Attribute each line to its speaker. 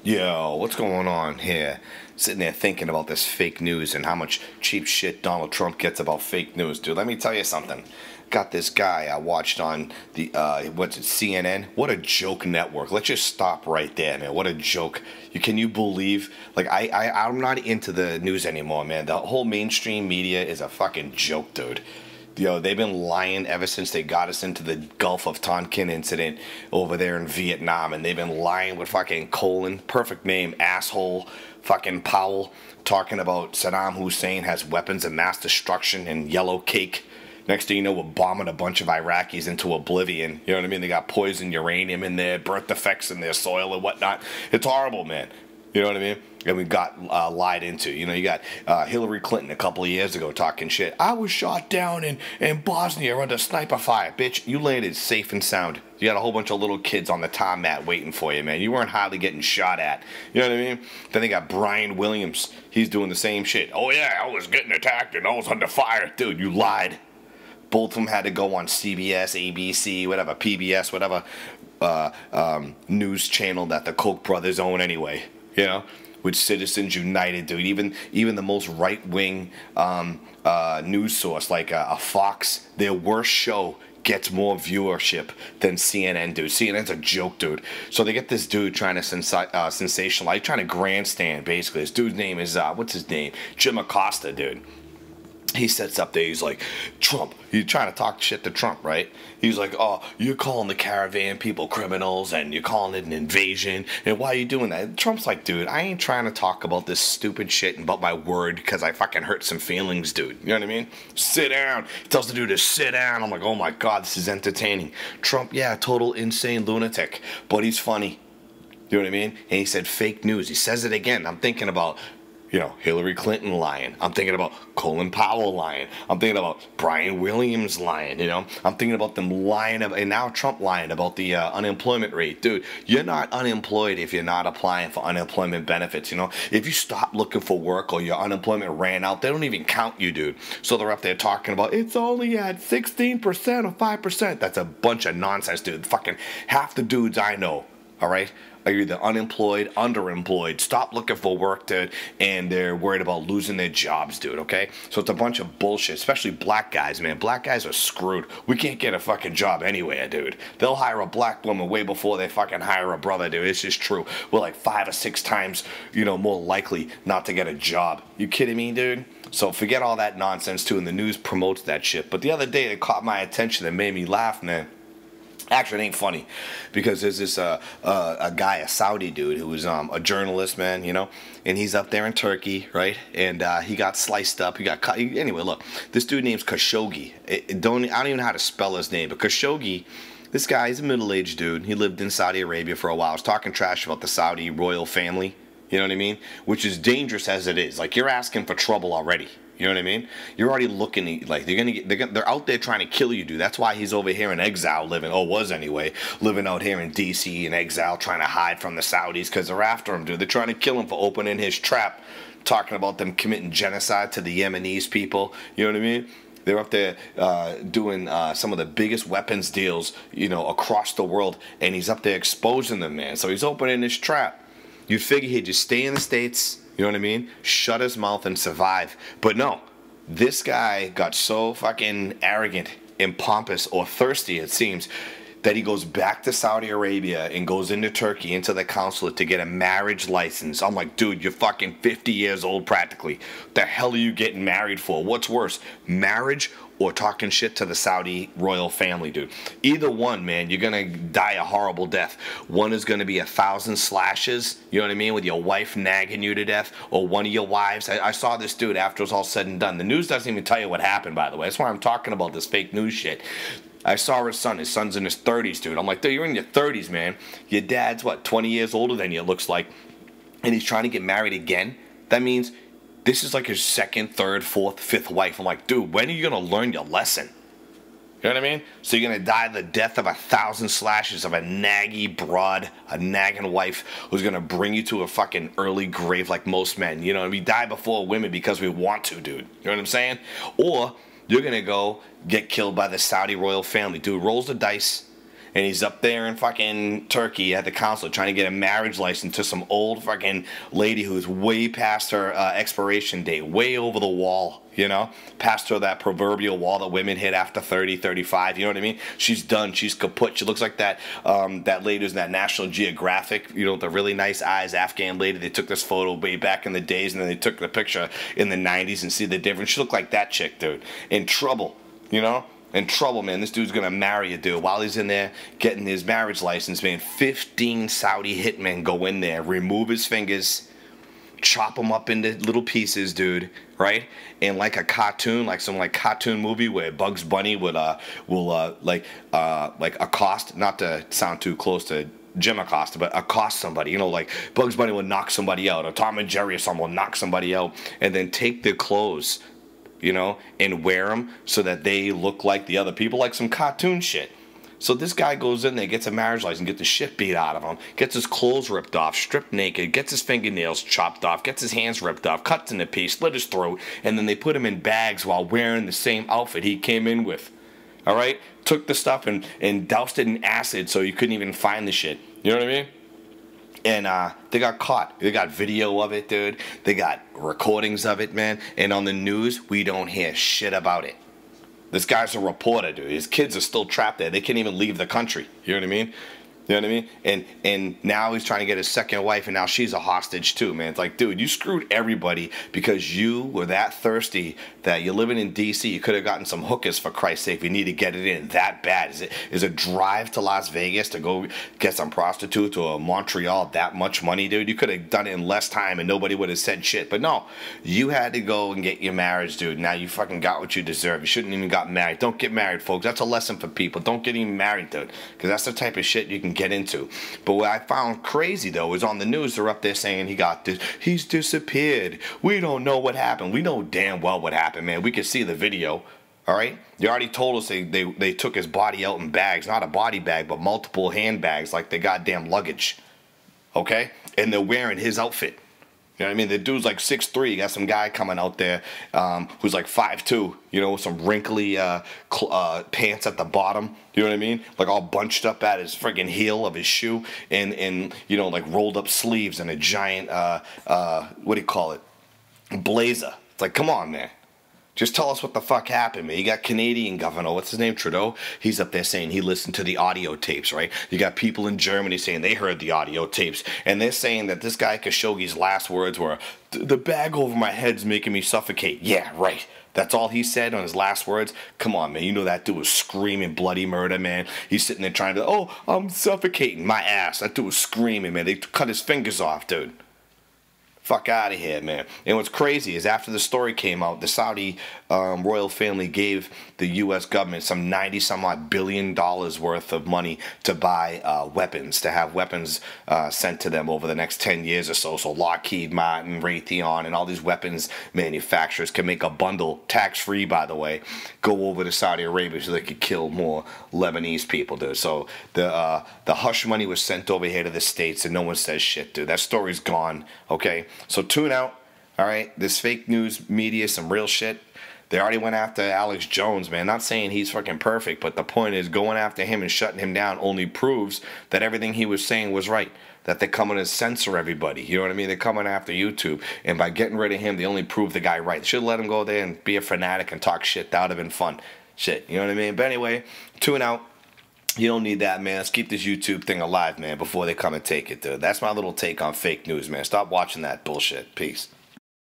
Speaker 1: Yo, what's going on here? Sitting there thinking about this fake news and how much cheap shit Donald Trump gets about fake news, dude. Let me tell you something. Got this guy I watched on the what's it, CNN? What a joke network. Let's just stop right there, man. What a joke. Can you believe? Like I'm not into the news anymore, man. The whole mainstream media is a fucking joke, dude. They've been lying ever since they got us into the Gulf of Tonkin incident over there in Vietnam, and they've been lying with fucking Colin, perfect name, asshole, fucking Powell, talking about Saddam Hussein has weapons of mass destruction and yellow cake. Next thing you know, we're bombing a bunch of Iraqis into oblivion. You know what I mean? They got poison uranium in there, birth defects in their soil and whatnot. It's horrible, man. You know what I mean? And we got lied into. You got Hillary Clinton a couple of years ago talking shit. I was shot down in Bosnia under sniper fire. Bitch, you landed safe and sound. You had a whole bunch of little kids on the tarmac waiting for you, man. You weren't hardly getting shot at. You know what I mean? Then they got Brian Williams. He's doing the same shit. Oh, yeah, I was getting attacked and I was under fire. Dude, you lied. Both of them had to go on CBS, ABC, whatever, PBS, whatever news channel that the Koch brothers own anyway. With Citizens United, dude. Even the most right-wing news source like a Fox, their worst show gets more viewership than CNN, dude. CNN's a joke, dude. So they get this dude trying to sensationalize, trying to grandstand, basically. This dude's name is, what's his name? Jim Acosta, dude. He sets up there, he's like, Trump, he's trying to talk shit to Trump, right? He's like, oh, you're calling the caravan people criminals, and you're calling it an invasion, and why are you doing that? Trump's like, dude, I ain't trying to talk about this stupid shit about my word, because I fucking hurt some feelings, dude. You know what I mean? Sit down. He tells the dude to sit down. I'm like, oh my God, this is entertaining. Trump, yeah, total insane lunatic, but he's funny. You know what I mean? And he said fake news. He says it again. I'm thinking about Hillary Clinton lying. I'm thinking about Colin Powell lying. I'm thinking about Brian Williams lying, I'm thinking about them lying, and now Trump lying about the unemployment rate. Dude, you're not unemployed if you're not applying for unemployment benefits, If you stop looking for work or your unemployment ran out, they don't even count you, dude. So they're up there talking about, it's only at 16% or 5%. That's a bunch of nonsense, dude. Fucking half the dudes I know, all right, are either unemployed, underemployed, stop looking for work, dude, and they're worried about losing their jobs, dude, okay? So it's a bunch of bullshit, especially black guys, man. Black guys are screwed. We can't get a fucking job anywhere, dude. They'll hire a black woman way before they fucking hire a brother, dude. It's just true. We're like 5 or 6 times, more likely not to get a job. You kidding me, dude? So forget all that nonsense, too, and the news promotes that shit. But the other day, it caught my attention and made me laugh, man. Actually, it ain't funny, because there's this a guy, a Saudi dude, who was a journalist, man, and he's up there in Turkey, right? And he got sliced up. He got cut. Anyway, look, this dude name's Khashoggi. I don't even know how to spell his name, but Khashoggi. This guy, he's a middle-aged dude. He lived in Saudi Arabia for a while. I was talking trash about the Saudi royal family. You know what I mean? Which is dangerous as it is. Like, you're asking for trouble already. You know what I mean? You're already looking like they're out there trying to kill you, dude. That's why he's over here in exile was anyway, living out here in D.C. in exile, trying to hide from the Saudis because they're after him, dude. They're trying to kill him for opening his trap, talking about them committing genocide to the Yemenis people. You know what I mean? They're up there doing some of the biggest weapons deals, across the world, and he's up there exposing them, man. So he's opening his trap. You'd figure he'd just stay in the States. You know what I mean? Shut his mouth and survive. But no, this guy got so fucking arrogant and pompous, or thirsty it seems, that he goes back to Saudi Arabia and goes into Turkey, into the consulate, to get a marriage license. I'm like, dude, you're fucking 50 years old practically. What the hell are you getting married for? What's worse, marriage or talking shit to the Saudi royal family, dude? Either one, man, you're gonna die a horrible death. One is gonna be 1,000 slashes, you know what I mean, with your wife nagging you to death, or one of your wives. I saw this dude after it was all said and done. The news doesn't even tell you what happened, by the way. That's why I'm talking about this fake news shit. I saw his son. His son's in his 30s, dude. I'm like, dude, you're in your 30s, man. Your dad's, 20 years older than you, it looks like. And he's trying to get married again. That means this is like his 2nd, 3rd, 4th, 5th wife. I'm like, dude, when are you going to learn your lesson? You know what I mean? So you're going to die the death of 1,000 slashes of a naggy broad, a nagging wife who's going to bring you to a fucking early grave like most men. We die before women because we want to, dude. You know what I'm saying? Or you're going to go get killed by the Saudi royal family. Dude, rolls the dice And he's up there in fucking Turkey at the consulate trying to get a marriage license to some old fucking lady who's way past her expiration date, way over the wall. You know, past her that proverbial wall that women hit after 30, 35. You know what I mean? She's done. She's kaput. She looks like that that lady who's in that National Geographic, you know, the really nice eyes Afghan lady. They took this photo way back in the days, and then they took the picture in the 90s and see the difference. She looked like that chick, dude. In trouble, you know? In trouble, man. This dude's gonna marry a dude while he's in there getting his marriage license, man. 15 Saudi hitmen go in there, remove his fingers, chop them up into little pieces, dude, right? And like a cartoon, like some cartoon movie where Bugs Bunny will accost, not to sound too close to Jim Acosta, but accost somebody, you know, like Bugs Bunny will knock somebody out, or Tom and Jerry or someone will knock somebody out, and then take their clothes, you know, and wear them so that they look like the other people, like some cartoon shit. So this guy goes in there, gets a marriage license, gets the shit beat out of him, gets his clothes ripped off, stripped naked, gets his fingernails chopped off, gets his hands ripped off, cuts in a piece, slit his throat, and then they put him in bags while wearing the same outfit he came in with. All right? Took the stuff and doused it in acid so you couldn't even find the shit. You know what I mean? And they got caught. They got video of it, dude. They got recordings of it, man. And on the news, we don't hear shit about it. This guy's a reporter, dude. His kids are still trapped there. They can't even leave the country. You know what I mean? You know what I mean? And now he's trying to get his second wife, and now she's a hostage too, man. It's like, dude, you screwed everybody because you were that thirsty that you're living in D.C. You could have gotten some hookers, for Christ's sake. You need to get it in that bad. Is a drive to Las Vegas to go get some prostitutes, or Montreal that much money, dude? You could have done it in less time and nobody would have said shit. But no, you had to go and get your marriage, dude. Now you fucking got what you deserve. You shouldn't even got married. Don't get married, folks. That's a lesson for people. Don't get even married, dude, because that's the type of shit you can get into. But what I found crazy though is on the news they're up there saying he's disappeared. We don't know what happened. We know damn well what happened, man. We could see the video. All right, you already told us they took his body out in bags, not a body bag, but multiple handbags like they goddamn luggage. Okay, and they're wearing his outfit. You know what I mean? The dude's like 6'3". You got some guy coming out there who's like 5'2", you know, with some wrinkly pants at the bottom. You know what I mean? Like all bunched up at his friggin' heel of his shoe, and you know, like rolled up sleeves and a giant, what do you call it? Blazer. It's like, come on, man. Just tell us what the fuck happened, man. You got Canadian governor, what's his name, Trudeau? He's up there saying he listened to the audio tapes, right? You got people in Germany saying they heard the audio tapes, and they're saying that this guy Khashoggi's last words were, "The bag over my head's making me suffocate." Yeah, right. That's all he said on his last words. Come on, man. You know that dude was screaming bloody murder, man. He's sitting there trying to, oh, I'm suffocating my ass. That dude was screaming, man. They cut his fingers off, dude. Fuck out of here, man. And what's crazy is after the story came out, the Saudi royal family gave the U.S. government some $90-some-odd billion worth of money to buy weapons, to have weapons sent to them over the next 10 years or so. So Lockheed Martin, Raytheon, and all these weapons manufacturers can make a bundle, tax-free, by the way, go over to Saudi Arabia so they could kill more Lebanese people, dude. So the hush money was sent over here to the States, and no one says shit, dude. That story's gone, okay? So tune out, all right? This fake news media, some real shit. They already went after Alex Jones, man. Not saying he's fucking perfect, but the point is going after him and shutting him down only proves that everything he was saying was right. That they're coming to censor everybody. You know what I mean? They're coming after YouTube. And by getting rid of him, they only prove the guy right. They should have let him go there and be a fanatic and talk shit. That would have been fun. Shit, you know what I mean? But anyway, tune out. You don't need that, man. Let's keep this YouTube thing alive, man, before they come and take it, dude. That's my little take on fake news, man. Stop watching that bullshit. Peace.